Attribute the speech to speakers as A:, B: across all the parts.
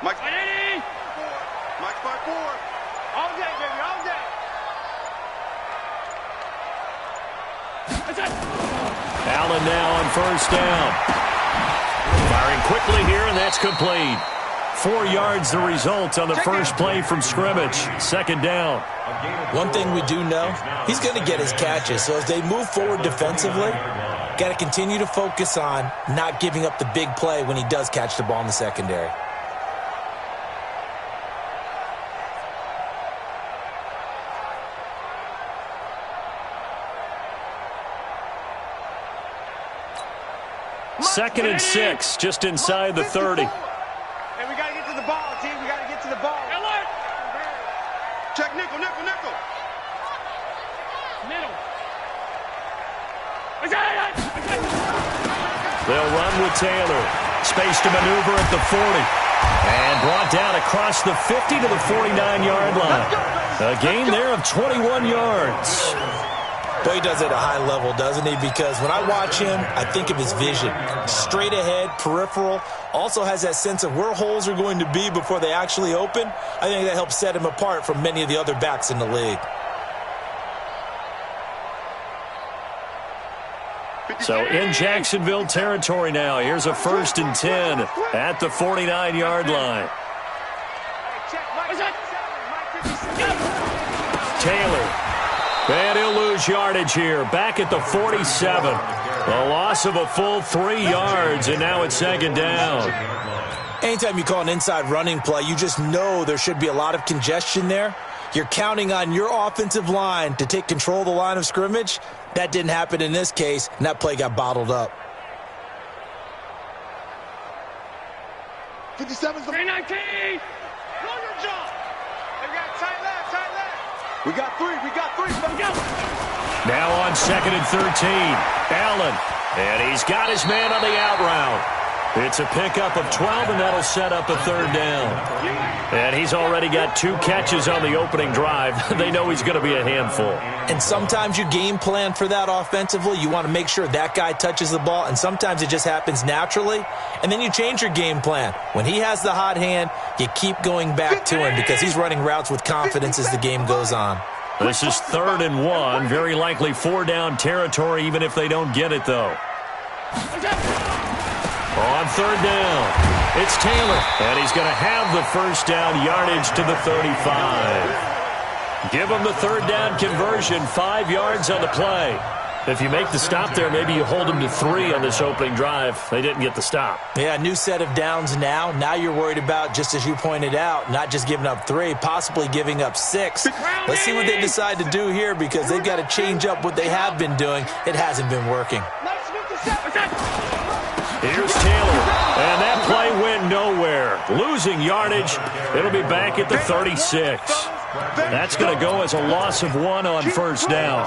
A: Mike's ready. Mike's by 4.
B: All day, baby, all day.
C: Allen now on first down. Firing quickly here, and that's complete. 4 yards the result on the first play from scrimmage. Second down.
D: One thing we do know, he's going to get his catches. So as they move forward defensively, got to continue to focus on not giving up the big play when he does catch the ball in the secondary.
C: Second and 6, just inside the 30.
B: And we got to get to the ball, team. We got to get to the ball. Alert!
A: Check nickel, nickel, nickel.
B: Middle.
C: They'll run with Taylor. Space to maneuver at the 40. And brought down across the 50 to the 49-yard line. A gain there of 21 yards.
D: Boy, he does it at a high level, doesn't he? Because when I watch him, I think of his vision. Straight ahead, peripheral. Also has that sense of where holes are going to be before they actually open. I think that helps set him apart from many of the other backs in the league.
C: So in Jacksonville territory now. Here's a 1st and 10 at the 49-yard line. Taylor. And he'll lose yardage here. Back at the 47. A loss of a full 3 yards, and now it's second down.
D: Anytime you call an inside running play, you just know there should be a lot of congestion there. You're counting on your offensive line to take control of the line of scrimmage. That didn't happen in this case, and that play got bottled up.
A: 57's the
B: 319. Longer jump. They got tight left, tight left.
A: We got 3. We got 3. Let's go.
C: Now on 2nd and 13. Allen. And he's got his man on the out route. It's a pickup of 12, and that'll set up a 3rd down. And he's already got 2 catches on the opening drive. They know he's going to be a handful.
D: And sometimes you game plan for that offensively. You want to make sure that guy touches the ball, and sometimes it just happens naturally. And then you change your game plan. When he has the hot hand, you keep going back to him because he's running routes with confidence as the game goes on.
C: This is 3rd and 1. Very likely 4-down territory, even if they don't get it, though. On 3rd down, it's Taylor, and he's going to have the 1st down yardage to the 35. Give him the 3rd down conversion, 5 yards on the play. If you make the stop there, maybe you hold them to 3 on this opening drive. They didn't get the stop.
D: Yeah, new set of downs now. Now you're worried about, just as you pointed out, not just giving up 3, possibly giving up 6. Let's see what they decide to do here because they've got to change up what they have been doing. It hasn't been working.
C: Here's Taylor, and that play went nowhere. Losing yardage, it'll be back at the 36. That's going to go as a loss of 1 on 1st down.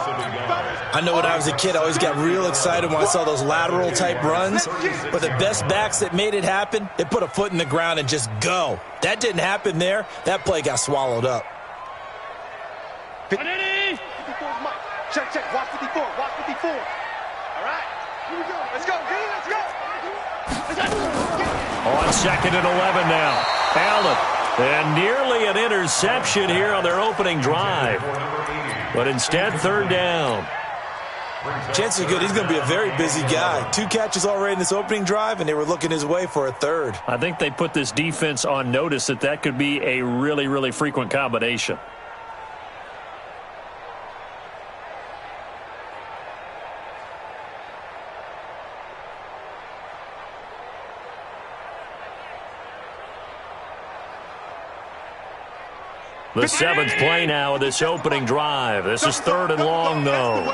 D: I know when I was a kid, I always got real excited when I saw those lateral-type runs. But the best backs that made it happen, they put a foot in the ground and just go. That didn't happen there. That play got swallowed up.
B: 54's Mike. Check, check. Watch 54. Watch 54. All right. Here we go. Let's go. Let's go.
C: On 2nd and 11 now. Allen. And nearly an interception here on their opening drive. But instead, 3rd down.
D: Chances are good. He's going to be a very busy guy. 2 catches already in this opening drive, and they were looking his way for a 3rd.
C: I think they put this defense on notice that could be a really, really frequent combination. The 7th play now of this opening drive. This is 3rd and long, though.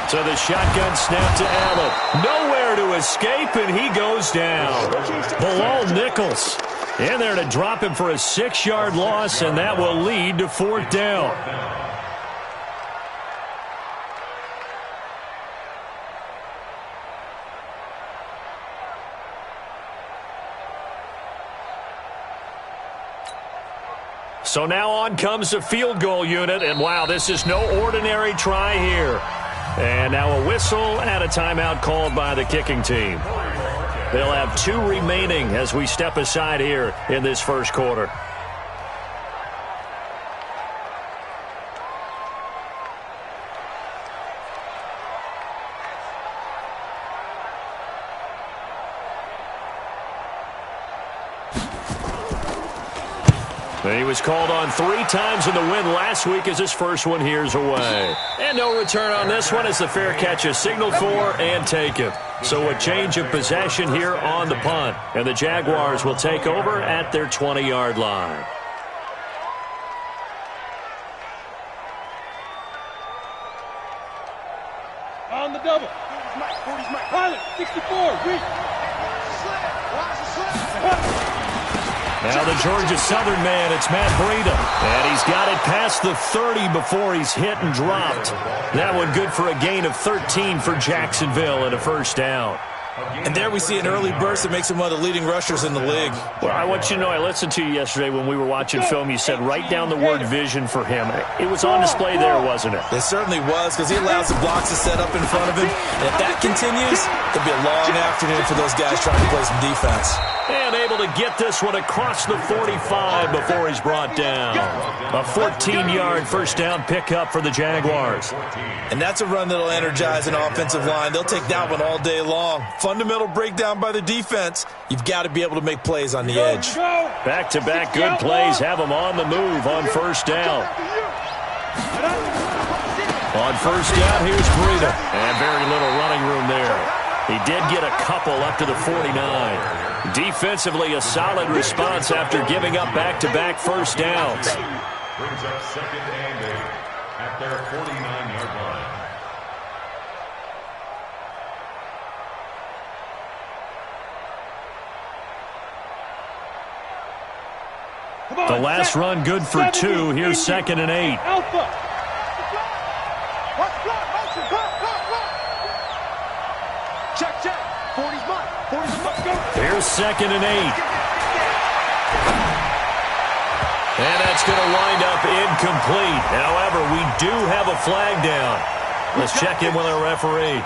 C: So the shotgun snap to Allen. Nowhere to escape, and he goes down. Below Nichols. In there to drop him for a 6-yard loss, and that will lead to 4th down. So now on comes the field goal unit, and wow, this is no ordinary try here. And now a whistle and a timeout called by the kicking team. They'll have 2 remaining as we step aside here in this first quarter. He was called on 3 times in the win last week as his first one here's away. And no return on this one as the fair catch is signaled for and taken. So a change of possession here on the punt. And the Jaguars will take over at their 20-yard line.
B: On the double. 40's Mike. Pilot, 64. Reach. Watch the slip.
C: Now the Georgia Southern man, it's Matt Breida. And he's got it past the 30 before he's hit and dropped. That one good for a gain of 13 for Jacksonville and a first down.
D: And there we see an early burst that makes him one of the leading rushers in the league.
C: Well, I want you to know, I listened to you yesterday when we were watching film. You said write down the word vision for him. It was on display there, wasn't it?
D: It certainly was, because he allows the blocks to set up in front of him. And if that continues, it'll be a long afternoon for those guys trying to play some defense.
C: And able to get this one across the 45 before he's brought down. A 14-yard first down pickup for the Jaguars.
D: And that's a run that'll energize an offensive line. They'll take that one all day long. Fundamental breakdown by the defense. You've got to be able to make plays on the edge.
C: Back-to-back good plays have them on the move on first down. On first down, here's Breida. And very little running room there. He did get a couple up to the 49. Defensively, a solid response after giving up back-to-back first downs.
E: Brings up 2nd and 8 at their 49-yard line.
C: The last run good for 2. Here's 2nd and 8.
B: Alpha. Check. 40's mine. 40's mine. Go.
C: Here's 2nd and 8. And that's going to wind up incomplete. However, we do have a flag down. Let's check in with our referee.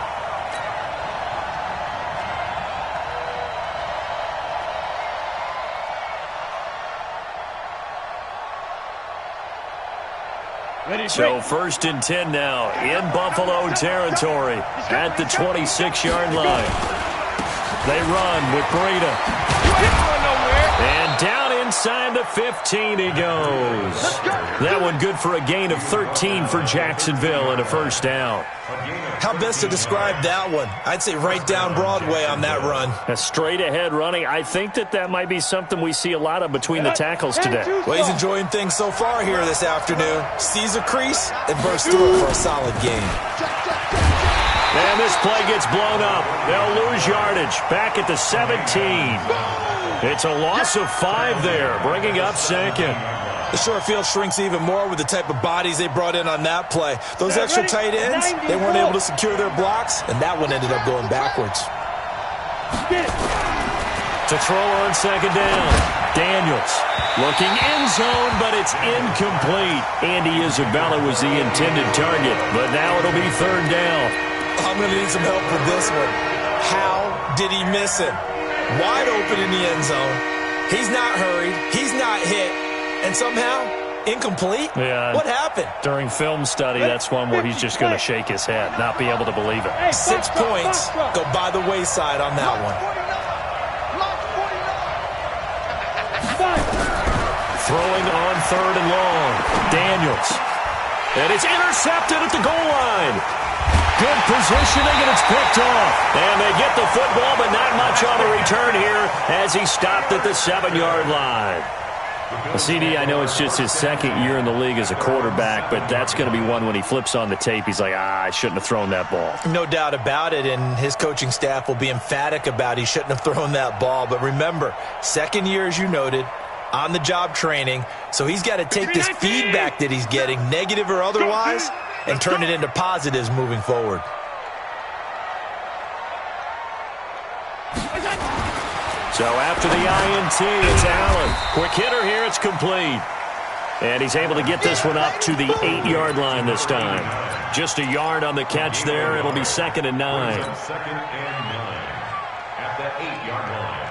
C: So 1st and 10 now in Buffalo territory at the 26-yard line. They run with Breida. And down inside the 15 he goes. That one good for a gain of 13 for Jacksonville and a first down.
D: How best to describe that one? I'd say right down Broadway on that run.
C: A straight-ahead running. I think that might be something we see a lot of between the tackles today.
D: Well, he's enjoying things so far here this afternoon. Sees a crease and bursts through it for a solid gain.
C: And this play gets blown up. They'll lose yardage back at the 17. It's a loss of 5 there, bringing up 2nd.
D: The short field shrinks even more with the type of bodies they brought in on that play. Those extra tight ends, they weren't able to secure their blocks, and that one ended up going backwards.
C: To throw on 2nd down. Daniels looking end zone, but it's incomplete. Andy Isabella was the intended target, but now it'll be 3rd down.
D: I'm going to need some help with this one. How did he miss him? Wide open in the end zone. He's not hurried. He's not hit. And somehow, incomplete?
C: Yeah.
D: What happened?
C: During film study, that's one where he's just going to shake his head, not be able to believe it.
D: 6 points go by the wayside on that one.
C: Throwing on 3rd and long. Daniels. And it's intercepted at the goal line. Good positioning, and it's picked off. And they get the football, but not much on the return here as he stopped at the 7-yard line. CD, I know it's just his 2nd year in the league as a quarterback, but that's going to be one when he flips on the tape, he's like, I shouldn't have thrown that ball.
D: No doubt about it, and his coaching staff will be emphatic about he shouldn't have thrown that ball. But remember, 2nd year, as you noted, on-the-job training, so he's got to take this feedback that he's getting, negative or otherwise, and turn it into positives moving forward.
C: So after the INT, it's Allen. Quick hitter here, it's complete. And he's able to get this one up to the 8-yard line this time. Just a yard on the catch there. It'll be 2nd and 9.
E: 2nd and 9 at the 8-yard line.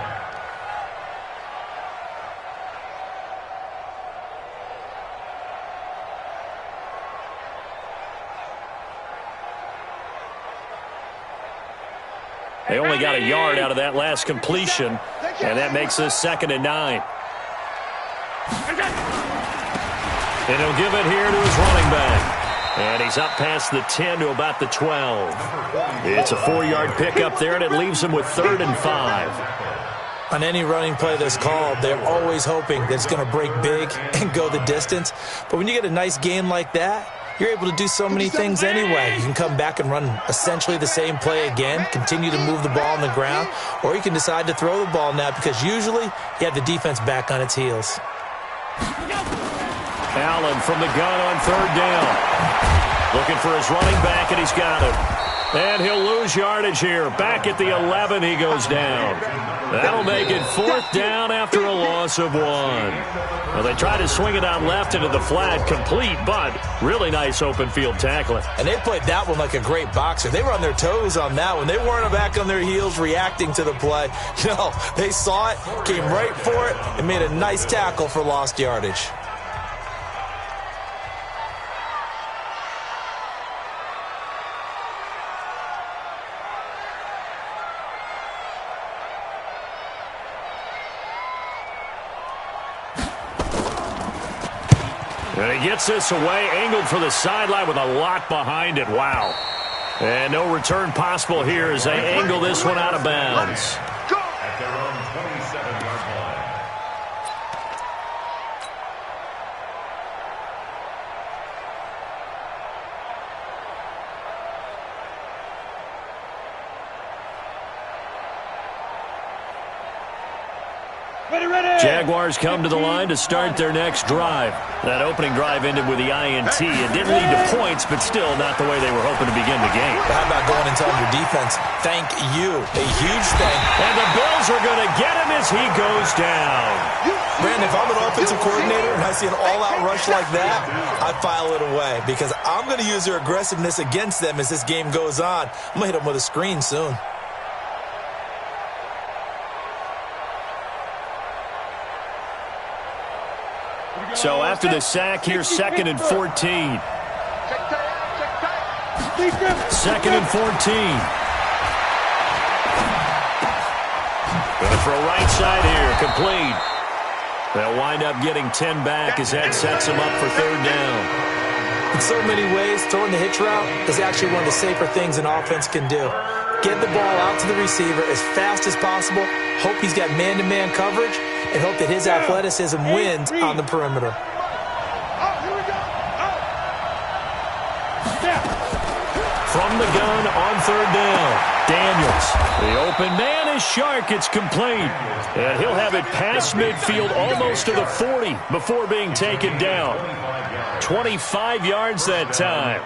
C: They only got a yard out of that last completion, and that makes us 2nd and 9. And he'll give it here to his running back. And he's up past the 10 to about the 12. It's a 4-yard pickup there, and it leaves him with 3rd and 5.
D: On any running play that's called, they're always hoping that it's going to break big and go the distance. But when you get a nice gain like that, you're able to do so many things anyway. You can come back and run essentially the same play again, continue to move the ball on the ground, or you can decide to throw the ball now because usually you have the defense back on its heels.
C: Allen from the gun on 3rd down. Looking for his running back, and he's got it. And he'll lose yardage here. Back at the 11, he goes down. That'll make it 4th down after a loss of 1. Well, they try to swing it out left into the flat, complete, but really nice open field tackling.
D: And they played that one like a great boxer. They were on their toes on that one. They weren't back on their heels reacting to the play. No, they saw it, came right for it, and made a nice tackle for lost yardage.
C: And he gets this away, angled for the sideline with a lot behind it. Wow. And no return possible here as they angle this one out of bounds.
E: At their own 27-yard line.
C: Jaguars come to the line to start their next drive. That opening drive ended with the INT. It didn't lead to points, but still not the way they were hoping to begin the game.
D: How about going and telling your defense, thank you, a huge thank.
C: And the Bills are going to get him as he goes down.
D: Brandon, if I'm an offensive coordinator and I see an all-out rush like that, I file it away because I'm going to use their aggressiveness against them as this game goes on. I'm going to hit them with a screen soon.
C: So after the sack, here's 2nd and 14. 2nd and 14. Going to throw right side here, complete. They'll wind up getting 10 back as that sets them up for 3rd down.
D: In so many ways, throwing the hitch route is actually one of the safer things an offense can do. Get the ball out to the receiver as fast as possible, hope he's got man-to-man coverage, and hope that his athleticism wins on the perimeter.
C: From the gun on 3rd down, Daniels. The open man is Shark. It's complete. And he'll have it past midfield almost to the 40 before being taken down. 25 yards that time.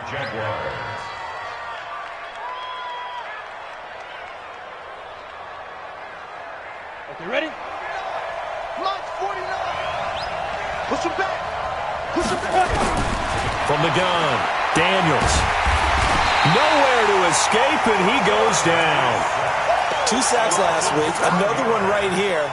B: Okay, ready? Line 49. Push him back. Push him back.
C: From the gun, Daniels. Nowhere to escape, and he goes down.
D: 2 sacks last week, another one right here.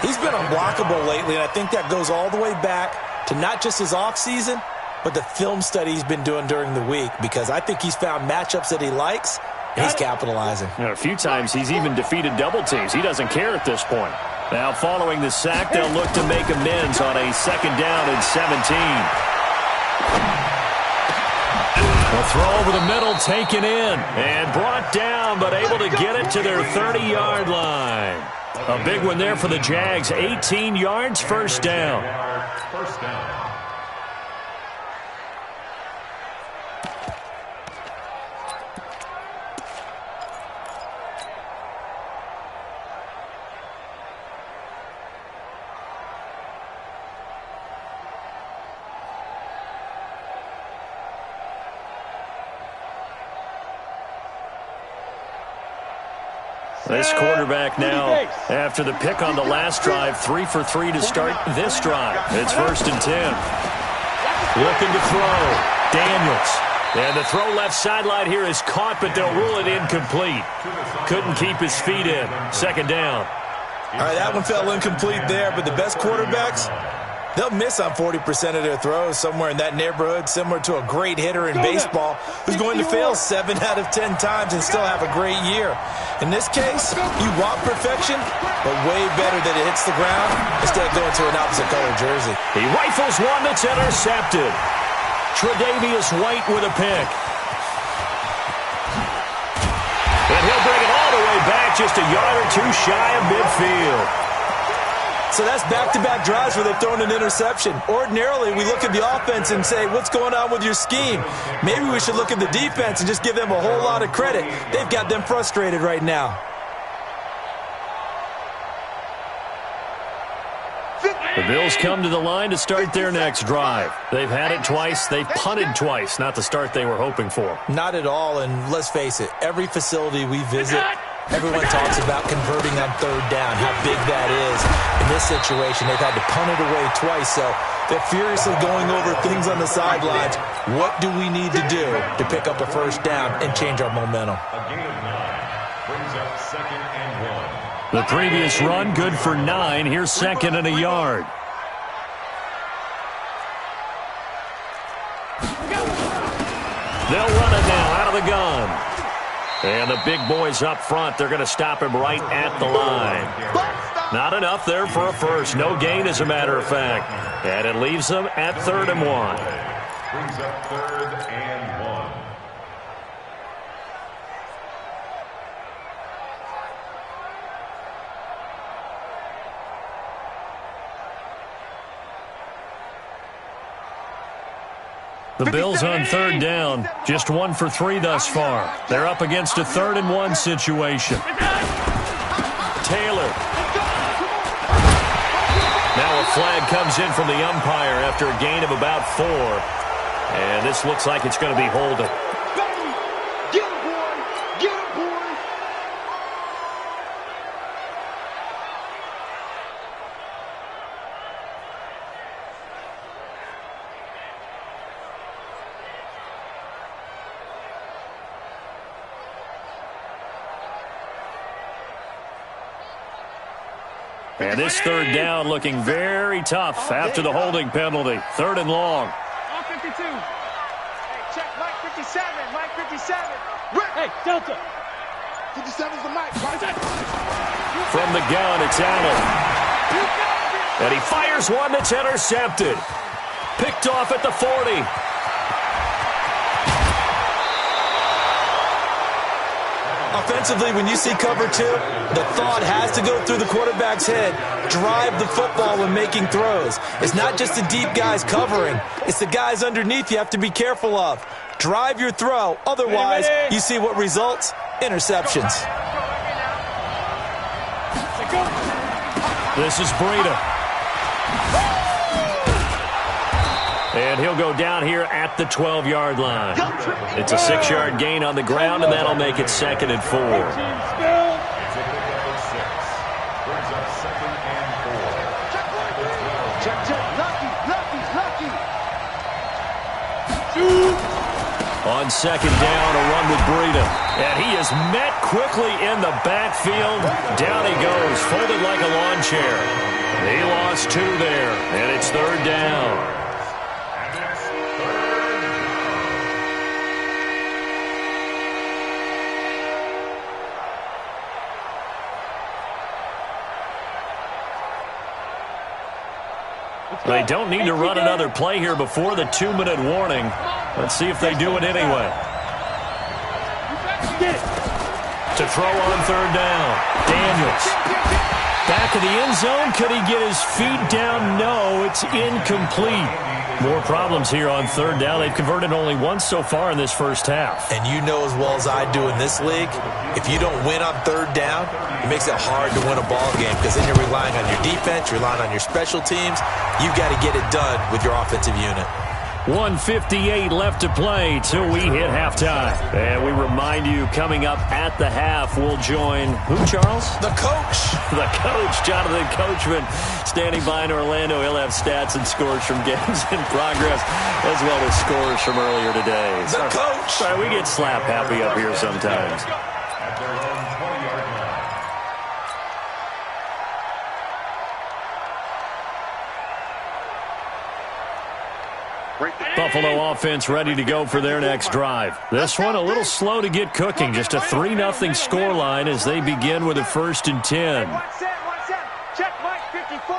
D: He's been unblockable lately, and I think that goes all the way back to not just his offseason, but the film study he's been doing during the week, because I think he's found matchups that he likes, and he's capitalizing.
C: A few times he's even defeated double teams. He doesn't care at this point. Now following the sack, they'll look to make amends on a 2nd down and 17. A throw over the middle, taken in, and brought down, but able to get it to their 30-yard line. A big one there for the Jags. 18 yards, 1st down.
E: First down.
C: This quarterback now, after the pick on the last drive, 3 for 3 to start this drive. It's 1st and 10. Looking to throw. Daniels. And the throw left sideline here is caught, but they'll rule it incomplete. Couldn't keep his feet in. Second down.
D: All right, that one fell incomplete there, but the best quarterbacks, they'll miss on 40% of their throws, somewhere in that neighborhood, similar to a great hitter in baseball who's going to fail 7 out of 10 times and still have a great year. In this case, you want perfection, but way better that it hits the ground instead of going to an opposite color jersey.
C: He rifles one that's intercepted. Tre'Davious White with a pick. And he'll bring it all the way back, just a yard or two shy of midfield.
D: So that's back-to-back drives where they've thrown an interception. Ordinarily, we look at the offense and say, what's going on with your scheme? Maybe we should look at the defense and just give them a whole lot of credit. They've got them frustrated right now.
C: The Bills come to the line to start their next drive. They've had it twice. They've punted twice. Not the start they were hoping for.
D: Not at all, and let's face it, every facility we visit, everyone talks about converting on third down, how big that is. In this situation, they've had to punt it away twice, so they're furiously going over things on the sidelines. What do we need to do to pick up a first down and change our momentum?
E: A gain of 9 brings up 2nd and 1.
C: The previous run, good for 9. Here's 2nd and a yard. They'll run it now out of the gun. And the big boys up front, they're going to stop him right at the line. Not enough there for a first. No gain, as a matter of fact. And it leaves them at 3rd and 1.
E: Brings up 3rd and 1.
C: The Bills on 3rd down, just 1 for 3 thus far. They're up against a 3rd and 1 situation. Taylor. Now a flag comes in from the umpire after a gain of about 4. And this looks like it's going to be holding.
B: Get him, boy! Get him, boy!
C: And this 3rd down looking very tough after the holding penalty. 3rd and long.
B: On 52. Hey, check Mike 57. Mike 57. Rick. Hey, Delta. 57's the Mike.
C: From the gun, it's Allen. And he fires one that's intercepted. Picked off at the 40.
D: Offensively, when you see cover 2, the thought has to go through the quarterback's head. Drive the football when making throws. It's not just the deep guys covering. It's the guys underneath you have to be careful of. Drive your throw. Otherwise, you see what results? Interceptions.
C: This is Breida. And he'll go down here at the 12-yard line. It's a 6-yard gain on the ground, and that'll make it 2nd and 4.
E: It's a pickup of 6. Brings up 2nd and 4.
B: Check. Lucky.
C: On 2nd down, a run with Breida. And he is met quickly in the backfield. Down he goes, folded like a lawn chair. He lost 2 there, and it's 3rd down. They don't need to run another play here before the 2-minute warning. Let's see if they do it anyway. To throw on 3rd down. Daniels. Back of the end zone. Could he get his feet down? No, it's incomplete. More problems here on 3rd down. They've converted only once so far in this first half.
D: And you know as well as I do in this league, if you don't win on 3rd down, it makes it hard to win a ball game because then you're relying on your defense, you're relying on your special teams. You've got to get it done with your offensive unit.
C: 1:58 left to play till we hit halftime. And we remind you, coming up at the half, we'll join who, Charles?
D: The coach.
C: The coach, Jonathan Coachman, standing by in Orlando. He'll have stats and scores from games in progress, as well as scores from earlier today.
D: The coach.
C: Sorry, we get slap happy up here sometimes.
E: At their own 20-yard line.
C: Buffalo offense ready to go for their next drive. This one a little slow to get cooking. Just a 3-0 scoreline as they begin with a 1st and 10.
B: Check Mike 54.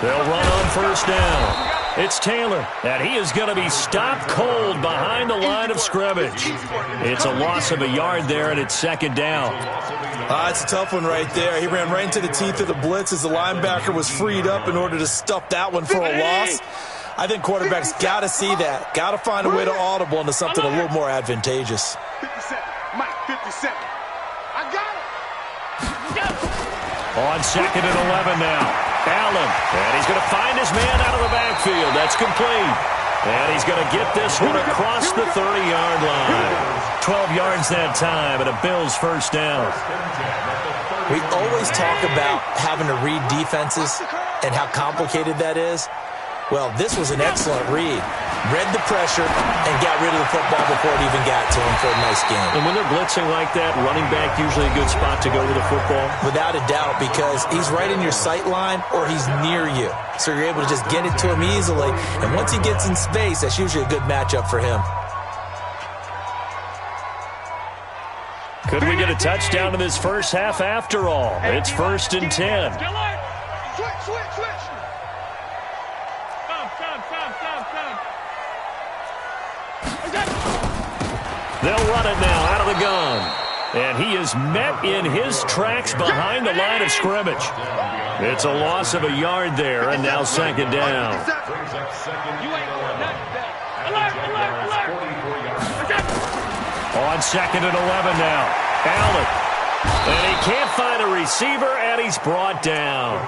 C: They'll run on 1st down. It's Taylor, and he is going to be stopped cold behind the line of scrimmage. It's a loss of a yard there, and it's 2nd down.
D: It's a tough one right there. He ran right into the teeth of the blitz as the linebacker was freed up in order to stuff that one for a loss. I think quarterbacks got to see that. Got to find a way to audible into something a little more advantageous.
B: 57. Mike 57. I got it.
C: On 2nd and 11 now. Allen, and he's going to find his man out of the backfield. That's complete. And he's going to get this one across the 30-yard line. 12 yards that time, and a Bills 1st down.
D: We always talk about having to read defenses and how complicated that is. Well, this was an excellent read. Read the pressure and got rid of the football before it even got to him for a nice game.
C: And when they're blitzing like that, running back usually a good spot to go with the football?
D: Without a doubt, because he's right in your sight line or he's near you. So you're able to just get it to him easily. And once he gets in space, that's usually a good matchup for him.
C: Could we get a touchdown in this first half after all? It's 1st and 10.
B: Switch.
C: They'll run it now out of the gun. And he is met in his tracks behind the line of scrimmage. It's a loss of a yard there, and now 2nd down. On 2nd and 11 now. Allen. And he can't find a receiver, and he's brought down.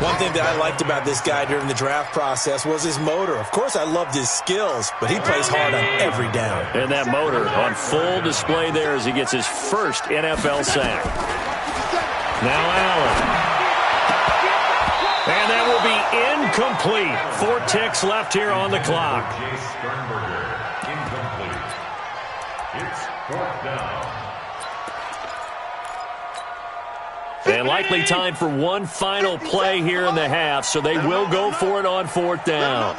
D: One thing that I liked about this guy during the draft process was his motor. Of course, I loved his skills, but he plays hard on every down.
C: And that motor on full display there as he gets his first NFL sack. Now Allen. And that will be incomplete. 4 ticks left here on the clock.
E: Incomplete. It's 4th down.
C: And likely time for one final play here in the half, so they will go for it on 4th down.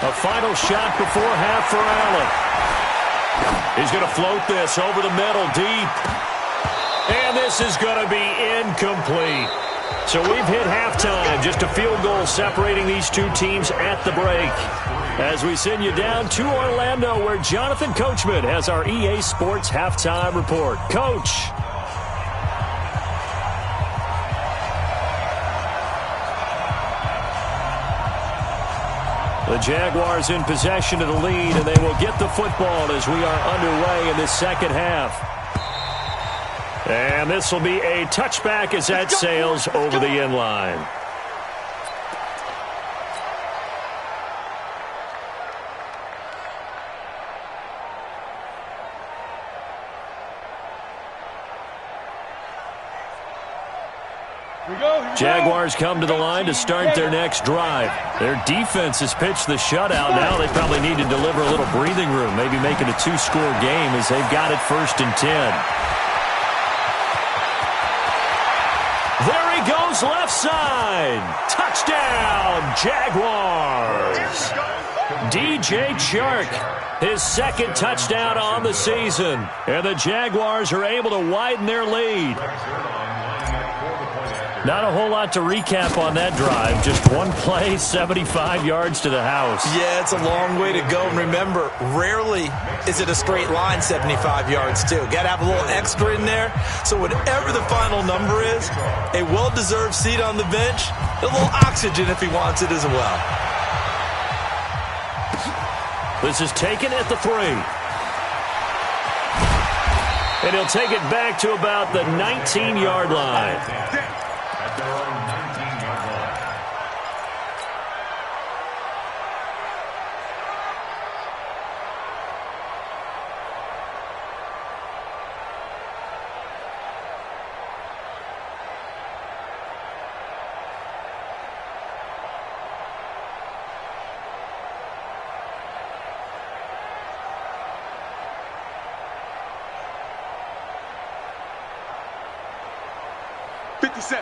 C: A final shot before half for Allen. He's going to float this over the middle deep. And this is going to be incomplete. So we've hit halftime, just a field goal separating these two teams at the break. As we send you down to Orlando, where Jonathan Coachman has our EA Sports halftime report. Coach. The Jaguars in possession of the lead, and they will get the football as we are underway in this second half. And this will be a touchback as that sails over the end line. Jaguars come to the line to start their next drive. Their defense has pitched the shutout. Now they probably need to deliver a little breathing room, maybe make it a 2-score game as they've got it 1st and 10. There he goes left side. Touchdown, Jaguars. DJ Chark, his 2nd touchdown on the season. And the Jaguars are able to widen their lead. Not a whole lot to recap on that drive. Just one play, 75 yards to the house.
D: Yeah, it's a long way to go. And remember, rarely is it a straight line 75 yards, too. Got to have a little extra in there. So whatever the final number is, a well-deserved seat on the bench, a little oxygen if he wants it as well.
C: This is taken at the 3. And he'll take it back to about the 19-yard line.
E: At their own 19-yard line.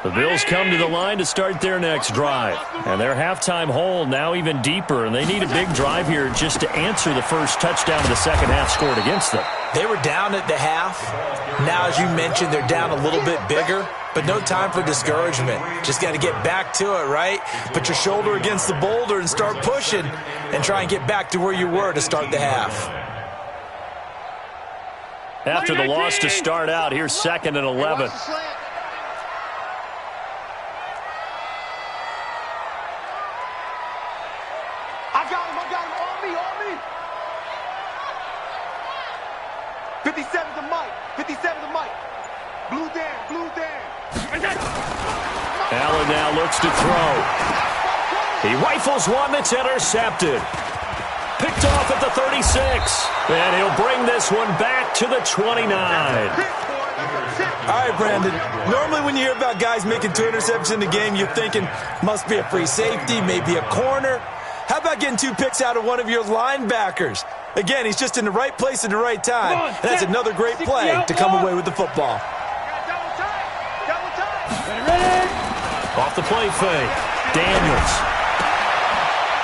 C: The Bills come to the line to start their next drive. And their halftime hole now even deeper, and they need a big drive here just to answer the first touchdown of the second half scored against them.
D: They were down at the half. Now, as you mentioned, they're down a little bit bigger, but no time for discouragement. Just got to get back to it, right? Put your shoulder against the boulder and start pushing and try and get back to where you were to start the half.
C: After the loss to start out, here's 2nd and 11.
B: I got him, on me. 57 to Mike, Blue Dan.
C: Allen now looks to throw. He rifles one that's intercepted. Picked off at the 36. And he'll bring this one back to the 29.
D: All right, Brandon. Normally when you hear about guys making 2 interceptions in the game, you're thinking must be a free safety, maybe a corner. How about getting 2 picks out of one of your linebackers? Again, he's just in the right place at the right time. And that's another great play to come away with the football.
C: Off the play fake. Daniels.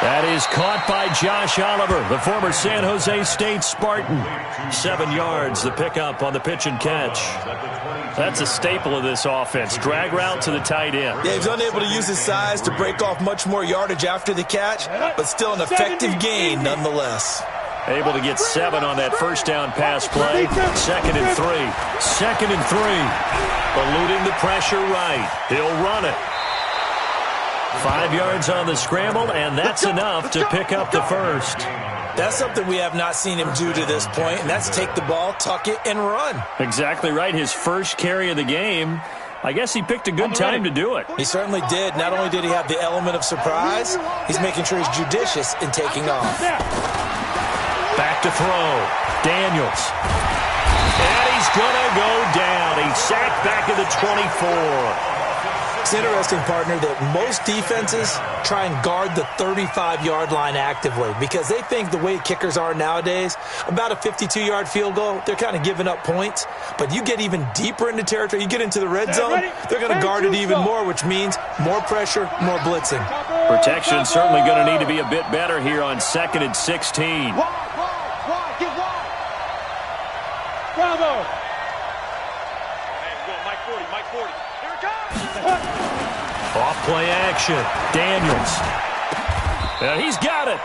C: That is caught by Josh Oliver, the former San Jose State Spartan. 7 yards, the pickup on the pitch and catch. That's a staple of this offense. Drag route to the tight end.
D: Yeah, he's unable to use his size to break off much more yardage after the catch, but still an effective gain nonetheless.
C: Able to get 7 on that first down pass play. 2nd and 3. 2nd and 3. Eluding the pressure right. He'll run it. 5 yards on the scramble, and that's enough to pick up the first.
D: That's something we have not seen him do to this point, and that's take the ball, tuck it, and run.
C: Exactly right. His first carry of the game. I guess he picked a good time to do it.
D: He certainly did. Not only did he have the element of surprise, he's making sure he's judicious in taking off.
C: Back to throw. Daniels. And he's going to go down. He's sacked back at the 24.
D: It's interesting, partner, that most defenses try and guard the 35-yard line actively because they think the way kickers are nowadays, about a 52-yard field goal, they're kind of giving up points. But you get even deeper into territory, you get into the red zone, they're going to guard it even more, which means more pressure, more blitzing.
C: Protection certainly going to need to be a bit better here on 2nd and 16.
B: Wide, get wide. Bravo. Hey, we go, Mike 40. Here it comes.
C: Off play action. Daniels. And he's got it.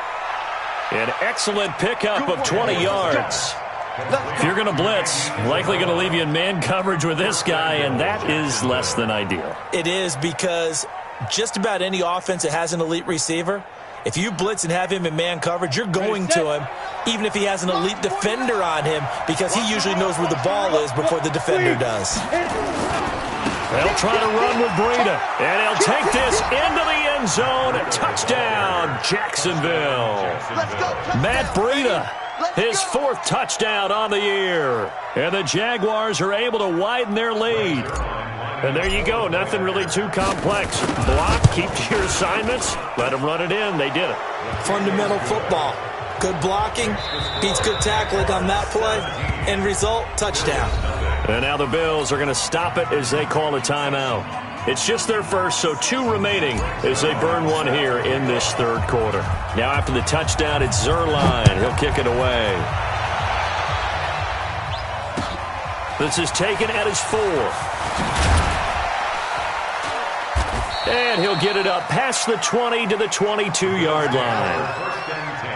C: An excellent pickup of 20 yards. If you're going to blitz, likely going to leave you in man coverage with this guy, and that is less than ideal.
D: It is because just about any offense that has an elite receiver, if you blitz and have him in man coverage, you're going to him, even if he has an elite defender on him, because he usually knows where the ball is before the defender does.
C: They'll try to run with Breida, and he'll take this into the end zone. Touchdown, Jacksonville. Matt Breida, his 4th touchdown on the year. And the Jaguars are able to widen their lead. And there you go, nothing really too complex. Block, keep to your assignments, let them run it in. They did it.
D: Fundamental football. Good blocking, beats good tackling on that play. End result, touchdown.
C: And now the Bills are going to stop it as they call a timeout. It's just their first, so 2 remaining as they burn one here in this 3rd quarter. Now after the touchdown, it's Zerline. He'll kick it away. This is taken at his 4th. And he'll get it up past the 20 to the 22-yard line.
E: First and 10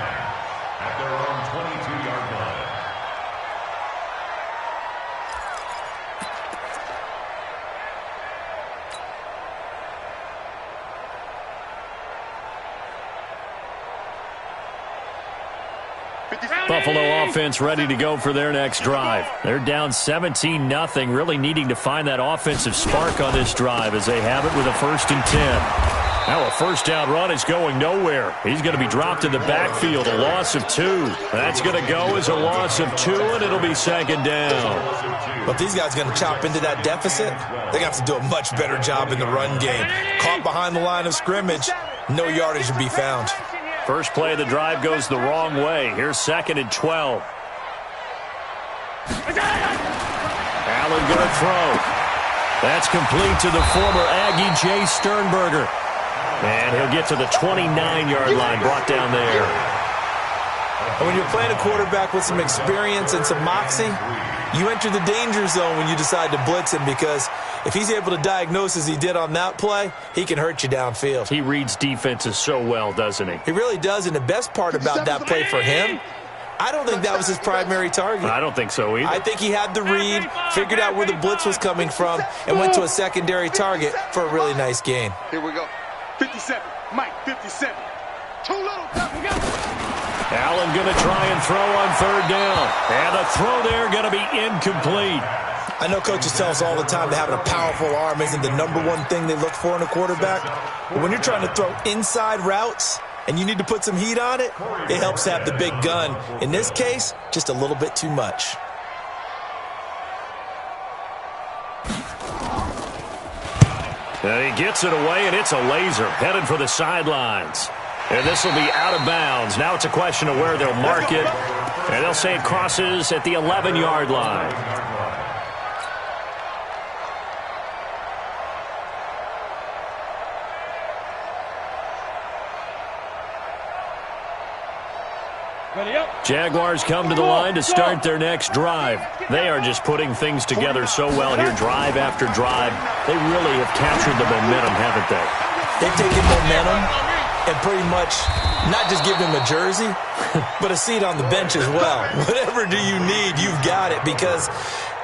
E: at their own 22-yard line.
C: Buffalo offense ready to go for their next drive. They're down 17-0, really needing to find that offensive spark on this drive as they have it with a 1st and 10. Now a first down run is going nowhere. He's going to be dropped in the backfield, a loss of 2. That's going to go as a loss of 2, and it'll be 2nd down.
D: But these guys are going to chop into that deficit. They're going to have to do a much better job in the run game. Caught behind the line of scrimmage, no yardage to be found.
C: First play of the drive goes the wrong way. Here's 2nd and 12. Allen going to throw. That's complete to the former Aggie Jay Sternberger. And he'll get to the 29-yard line, brought down there.
D: And when you're playing a quarterback with some experience and some moxie, you enter the danger zone when you decide to blitz him, because if he's able to diagnose as he did on that play, he can hurt you downfield.
C: He reads defenses so well, doesn't he?
D: He really does, and the best part about that play for him, I don't think that was his primary target.
C: I don't think so either.
D: I think he had the read, figured out where the blitz was coming from, and went to a secondary target for a really nice gain.
B: Here we go. 57. Mike, 57. Too little. We go.
C: Allen going to try and throw on 3rd down. And the throw there going to be incomplete.
D: I know coaches tell us all the time that having a powerful arm isn't the number one thing they look for in a quarterback. But when you're trying to throw inside routes and you need to put some heat on it, it helps to have the big gun. In this case, just a little bit too much.
C: And he gets it away, and it's a laser headed for the sidelines. And this will be out of bounds. Now it's a question of where they'll mark it. And they'll say it crosses at the 11-yard line. Jaguars come to the line to start their next drive. They are just putting things together so well here, drive after drive. They really have captured the momentum, haven't they?
D: They've taken momentum and pretty much not just give him a jersey, but a seat on the bench as well. Whatever do you need, you've got it, because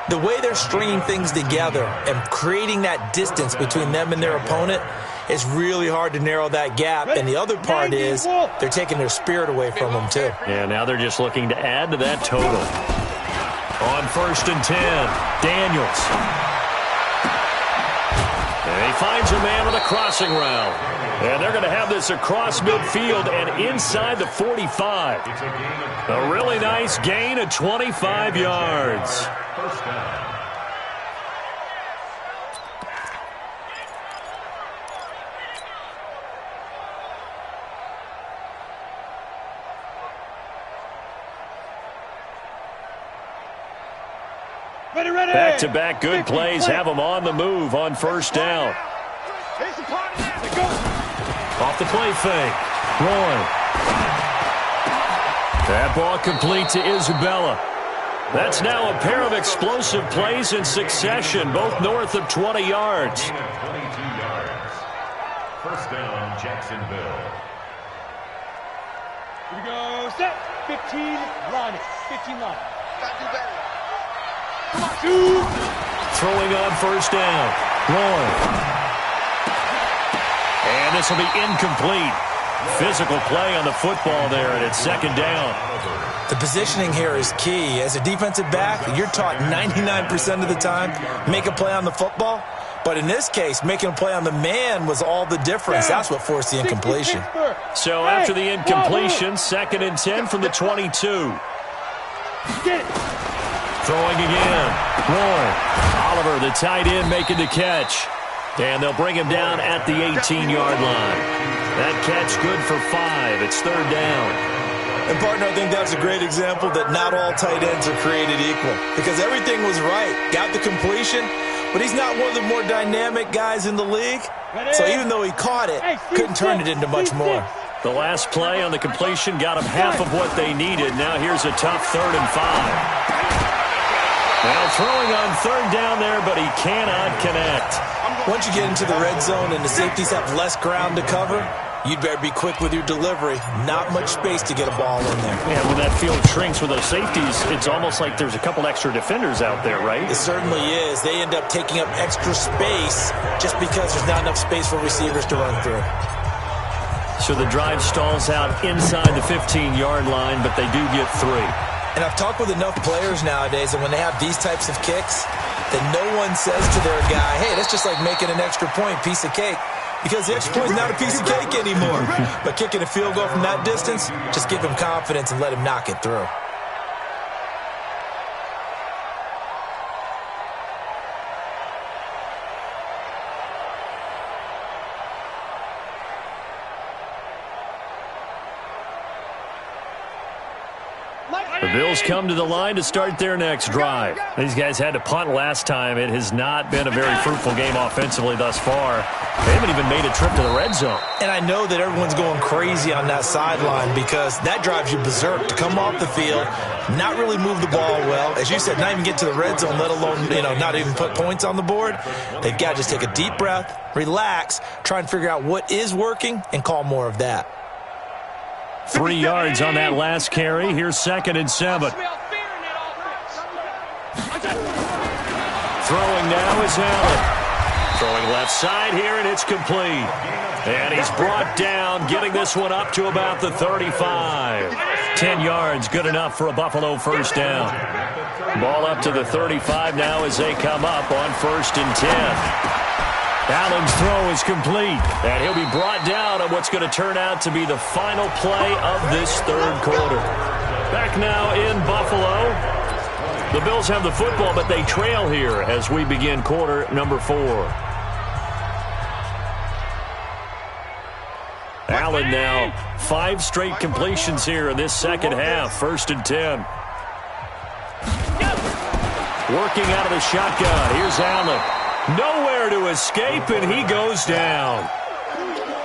D: the way they're stringing things together and creating that distance between them and their opponent, it's really hard to narrow that gap. And the other part is they're taking their spirit away from them, too.
C: Yeah, now they're just looking to add to that total. On 1st and 10, Daniels. And he finds a man on the crossing route. And they're going to have this across midfield and inside the 45. A really nice gain of 25 yards.
E: First down.
C: Back-to-back good plays have them on the move on 1st down. Off the play fake. Roy. That ball complete to Isabella. That's now a pair of explosive plays in succession, both north of 20 yards.
E: 22 yards. First down, Jacksonville.
B: Here we go. Set. 15 line. 15 line. Gotta do better. Come on, shoot.
C: Throwing on 1st down. Roy. And this will be incomplete. Physical play on the football there, and it's 2nd down.
D: The positioning here is key. As a defensive back, you're taught 99% of the time, make a play on the football. But in this case, making a play on the man was all the difference. That's what forced the incompletion.
C: So after the incompletion, 2nd and 10 from the 22. Throwing again. Roy. Oliver, the tight end, making the catch. And they'll bring him down at the 18-yard line. That catch good for 5. It's 3rd down.
D: And, partner, I think that's a great example that not all tight ends are created equal, because everything was right. Got the completion, but he's not one of the more dynamic guys in the league. So even though he caught it, couldn't turn it into much more.
C: The last play on the completion got him half of what they needed. Now here's a tough 3rd and 5. Well, throwing on 3rd down there, but he cannot connect.
D: Once you get into the red zone and the safeties have less ground to cover, you'd better be quick with your delivery. Not much space to get a ball in there.
C: And when that field shrinks with those safeties, it's almost like there's a couple extra defenders out there, right?
D: It certainly is. They end up taking up extra space just because there's not enough space for receivers to run through.
C: So the drive stalls out inside the 15-yard line, but they do get 3.
D: And I've talked with enough players nowadays, and when they have these types of kicks, that no one says to their guy, hey, that's just like making an extra point, piece of cake. Because the extra point is not a piece of cake anymore. But kicking a field goal from that distance, just give him confidence and let him knock it through.
C: The Bills come to the line to start their next drive. These guys had to punt last time. It has not been a very fruitful game offensively thus far. They haven't even made a trip to the red zone.
D: And I know that everyone's going crazy on that sideline because that drives you berserk to come off the field, not really move the ball well. As you said, not even get to the red zone, let alone, not even put points on the board. They've got to just take a deep breath, relax, try and figure out what is working, and call more of that.
C: 3 yards on that last carry. Here's 2nd and 7. Throwing now is Allen. Throwing left side here, and it's complete. And he's brought down, getting this one up to about the 35. 10 yards, good enough for a Buffalo first down. Ball up to the 35 now as they come up on 1st and 10. Allen's throw is complete, and he'll be brought down on what's going to turn out to be the final play of this third quarter. Back now in Buffalo. The Bills have the football, but they trail here as we begin quarter number 4. Allen now 5 straight completions here in this second half. 1st and 10. Working out of the shotgun. Here's Allen. Nowhere to escape, and he goes down.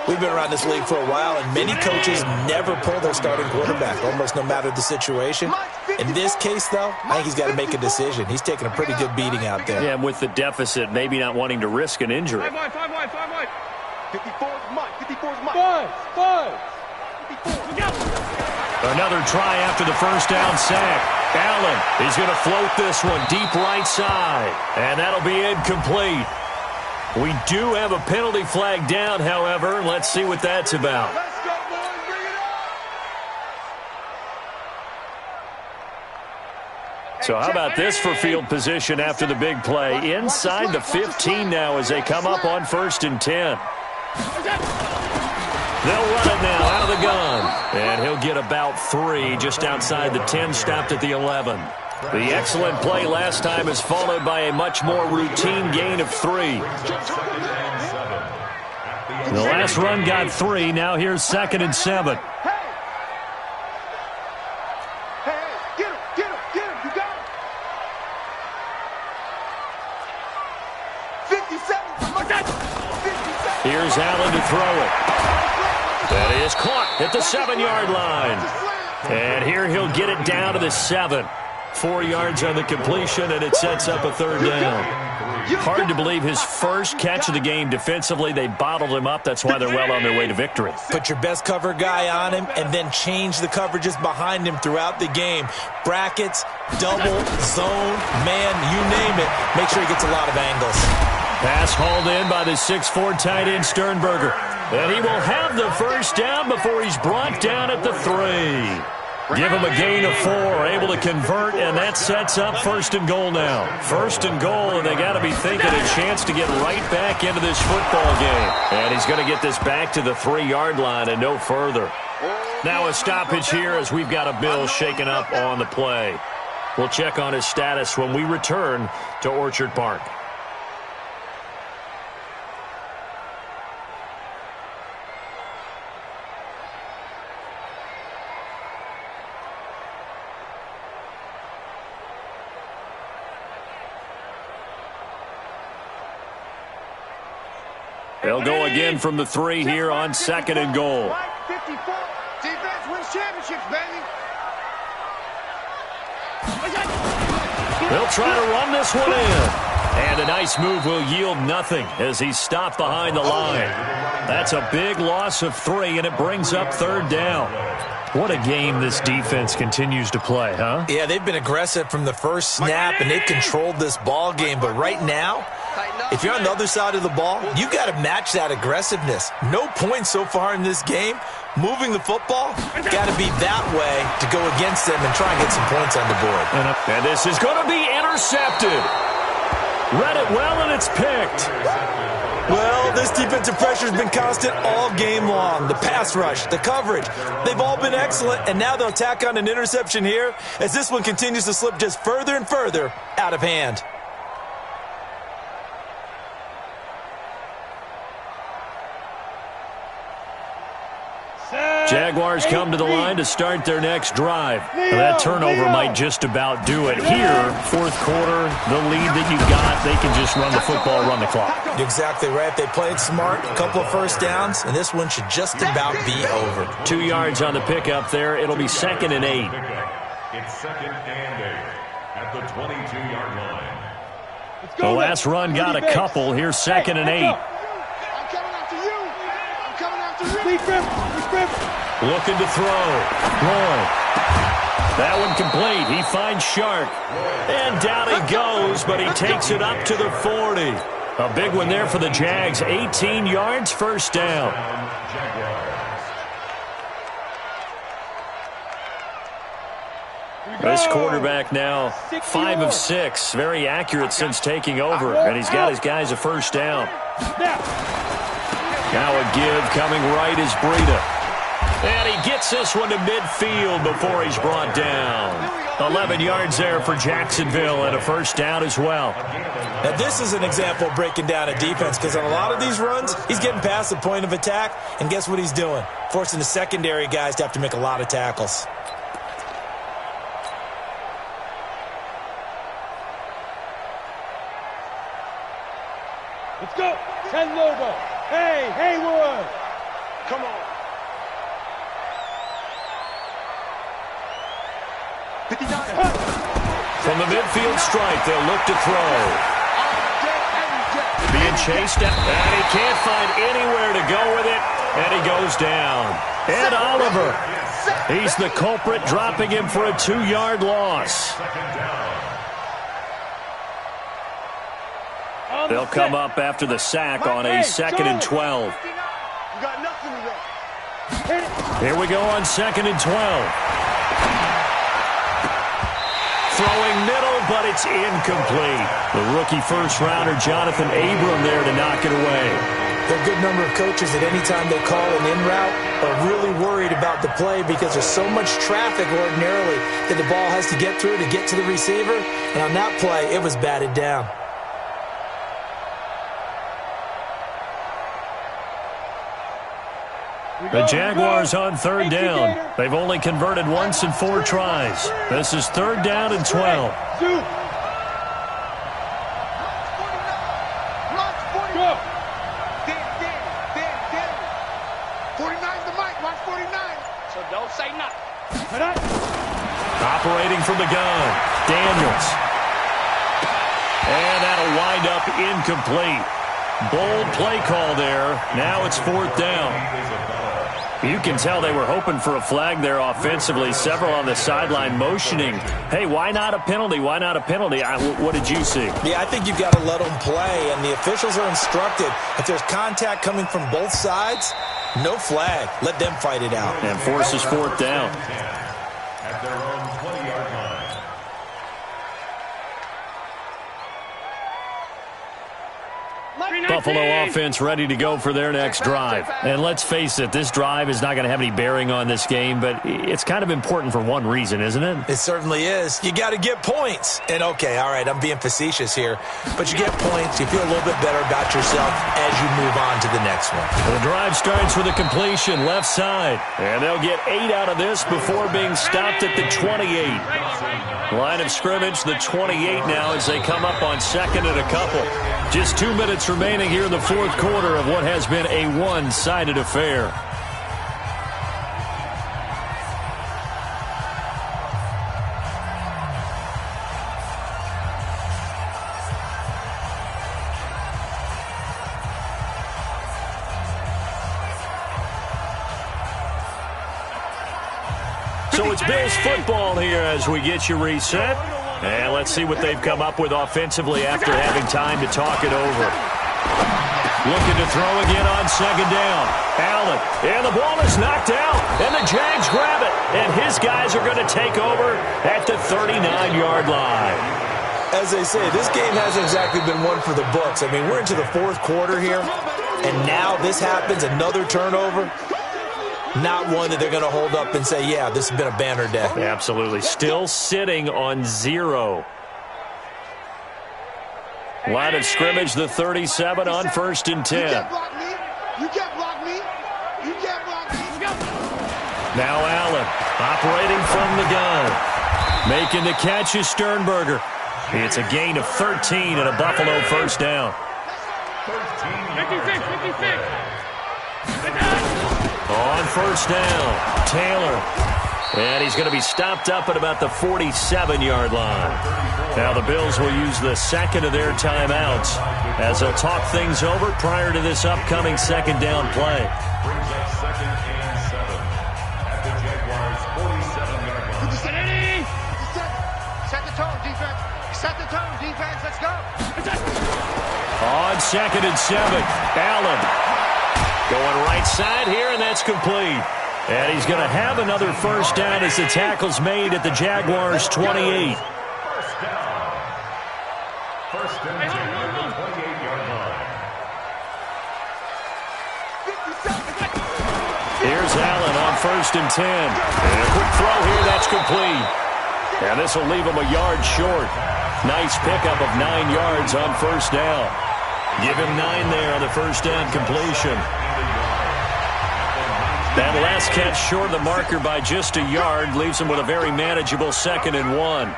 D: We've been around this league for a while, and many coaches never pull their starting quarterback, almost no matter the situation. In this case, though, I think he's got to make a decision. He's taking a pretty good beating out there.
C: Yeah, with the deficit, maybe not wanting to risk an injury.
B: 5 wide. 54's Mike. 54's Mike. 5. 54.
C: Another try after the first down sack. Allen, he's going to float this one deep right side, and that'll be incomplete. We do have a penalty flag down, however. Let's see what that's about.
B: Let's go, boys. Bring it up.
C: So how about this for field position after the big play? Inside the 15 now as they come up on 1st and 10. They'll run it now out of the gun. And he'll get about 3 just outside the 10, stopped at the 11. The excellent play last time is followed by a much more routine gain of 3. The last run got 3. Now here's 2nd and 7.
B: Hey, get him. You got him. 57.
C: Here's Allen to throw it. That is caught at the 7-yard line. And here he'll get it down to the 7. 4 yards on the completion, and it sets up a 3rd down. Hard to believe his first catch of the game defensively. They bottled him up. That's why they're well on their way to victory.
D: Put your best cover guy on him and then change the coverages behind him throughout the game. Brackets, double, zone, man, you name it. Make sure he gets a lot of angles.
C: Pass hauled in by the 6'4" tight end Sternberger. And he will have the first down before he's brought down at the 3. Give him a gain of 4, able to convert, and that sets up 1st and goal now. 1st and goal, and they got to be thinking a chance to get right back into this football game. And he's going to get this back to the 3-yard line and no further. Now a stoppage here as we've got a Bill shaken up on the play. We'll check on his status when we return to Orchard Park. They'll go again from the 3 here on 2nd and goal.
B: 54. Defense wins championships, baby.
C: They'll try to run this one in. And a nice move will yield nothing as he's stopped behind the line. That's a big loss of 3, and it brings up 3rd down. What a game this defense continues to play, huh?
D: Yeah, they've been aggressive from the first snap, and they've controlled this ball game. But right now, If you're on the other side of the ball, you got to match that aggressiveness. No points so far in this game. Moving the football, got to be that way to go against them and try and get some points on the board.
C: And this is going to be intercepted. Read it well, and it's picked.
D: Well, this defensive pressure has been constant all game long. The pass rush, the coverage, they've all been excellent, and now they'll tack on an interception here as this one continues to slip just further and further out of hand.
C: Jaguars come to the line to start their next drive. That turnover might just about do it. Here, fourth quarter, the lead that you've got, they can just run the football, run the clock.
D: You're exactly right. They played smart, a couple of first downs, and this one should just about be over.
C: 2 yards on the pickup there. It'll be 2nd and 8.
E: It's 2nd and 8 at the 22-yard line.
C: The last run got a couple. Here's 2nd and 8.
B: I'm coming after you. I'm coming after you.
C: Looking to throw. Long. That one complete. He finds Shark. And down he goes, but he takes it up to the 40. A big one there for the Jags. 18 yards, first down. This quarterback now 5 of 6. Very accurate since taking over. And he's got his guys a first down. Now a give coming right is Breida. And he gets this one to midfield before he's brought down. 11 yards there for Jacksonville and a first down as well.
D: Now this is an example of breaking down a defense because on a lot of these runs, he's getting past the point of attack. And guess what he's doing? Forcing the secondary guys to have to make a lot of tackles.
B: Let's go. 10 Lobo. Hey, Haywood. Come on. 59.
C: From the midfield stripe, they'll look to throw. Being chased down, and he can't find anywhere to go with it, and he goes down. Ed Oliver, he's the culprit, dropping him for a 2-yard loss. They'll come up after the sack on a 2nd and 12.
B: You got nothing to
C: Here we go on 2nd and 12. Throwing middle, but it's incomplete. The rookie first-rounder, Jonathan Abram, there to knock it away.
D: There are a good number of coaches that any time they call an in route are really worried about the play because there's so much traffic ordinarily that the ball has to get through to get to the receiver. And on that play, it was batted down.
C: The Jaguars on 3rd down. They've only converted once in 4 tries. This is 3rd down and 12. Operating from the gun, Daniels. And that'll wind up incomplete. Bold play call there. Now it's 4th down. You can tell they were hoping for a flag there offensively. Several on the sideline motioning, hey, why not a penalty? Why not a penalty? What did you see?
D: Yeah, I think you've got to let them play, and the officials are instructed. If there's contact coming from both sides, no flag. Let them fight it out.
C: And forces 4th down.
E: At their own 20-yard line.
C: Buffalo offense ready to go for their next drive. And let's face it, this drive is not going to have any bearing on this game, but it's kind of important for one reason, isn't it?
D: It certainly is. You got to get points. And, okay, all right, I'm being facetious here, but you get points, you feel a little bit better about yourself as you move on to the next one.
C: The drive starts with a completion left side, and they'll get 8 out of this before being stopped at the 28. Line of scrimmage, the 28 now as they come up on 2nd and a couple. Just 2 minutes remaining here in the 4th quarter of what has been a one-sided affair. So it's Bills football here as we get you reset. And let's see what they've come up with offensively after having time to talk it over. Looking to throw again on second down. Allen, and the ball is knocked out, and the Jags grab it. And his guys are going to take over at the 39-yard line.
D: As they say, this game hasn't exactly been one for the books. I mean, we're into the fourth quarter here, and now this happens, another turnover. Not one that they're going to hold up and say, yeah, this has been a banner day.
C: Absolutely. Still sitting on 0. Line of scrimmage, the 37 on 1st and 10.
B: You can't block me. You can't block me. You can't block me.
C: Now Allen operating from the gun. Making the catch is Sternberger. It's a gain of 13 and a Buffalo first down.
E: 56.
C: On first down, Taylor. And he's going to be stopped up at about the 47-yard line. Now the Bills will use the second of their timeouts as they'll talk things over prior to this upcoming second down play.
E: Brings up 2nd and 7 at the Jaguars' 47-yard line.
B: Set the tone, defense. Set the tone, defense. Let's go.
C: On 2nd and 7, Allen going right side here, and that's complete. And he's going to have another first down as the tackle's made at the Jaguars' 28.
E: First down. First and 10 at the 28-yard line.
C: Here's Allen on 1st and 10. And a quick throw here, that's complete. And this will leave him a yard short. Nice pickup of 9 yards on first down. Give him 9 there on the first down completion. That last catch short of the marker by just a yard leaves him with a very manageable 2nd and 1.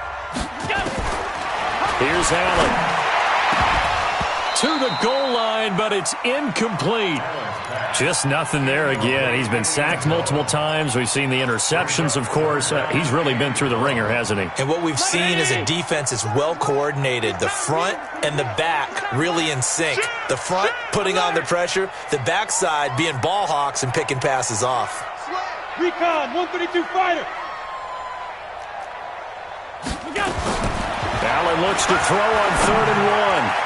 C: Here's Allen. To the goal line, but it's incomplete. Just nothing there again. He's been sacked multiple times. We've seen the interceptions, of course. He's really been through the ringer, hasn't he?
D: And what we've seen is a defense that's well coordinated. The front and the back really in sync. The front putting on the pressure. The backside being ball hawks and picking passes off.
B: Recon, 132 fighter.
C: Allen looks to throw on 3rd and 1.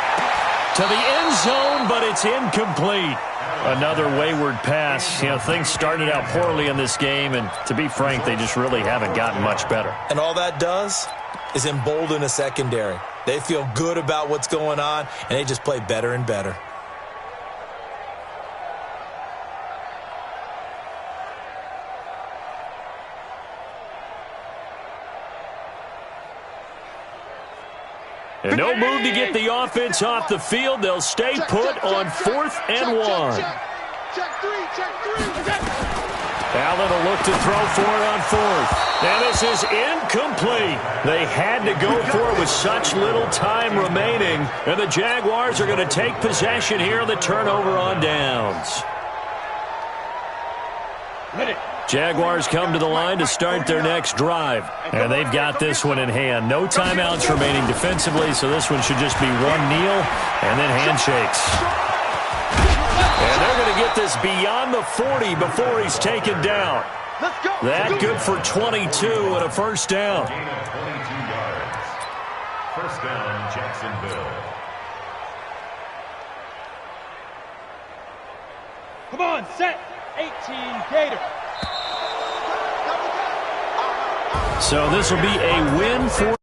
C: To the end zone, but it's incomplete. Another wayward pass. You know, things started out poorly in this game, and to be frank, they just really haven't gotten much better.
D: And all that does is embolden a secondary. They feel good about what's going on, and they just play better and better.
C: And no move to get the offense off the field. They'll stay put on 4th and 1.
B: Check 3.
C: Allen will look to throw for it on 4th. And this is incomplete. They had to go for it with such little time remaining. And the Jaguars are going to take possession here on the turnover on downs. Jaguars come to the line to start their next drive. And they've got this one in hand. No timeouts remaining defensively, so this one should just be one kneel and then handshakes. And they're going to get this beyond the 40 before he's taken down. That good for 22 and a first down.
E: Gain of 22 yards. First down, Jacksonville.
B: Come on, set. 18 Gator.
C: So this will be a win for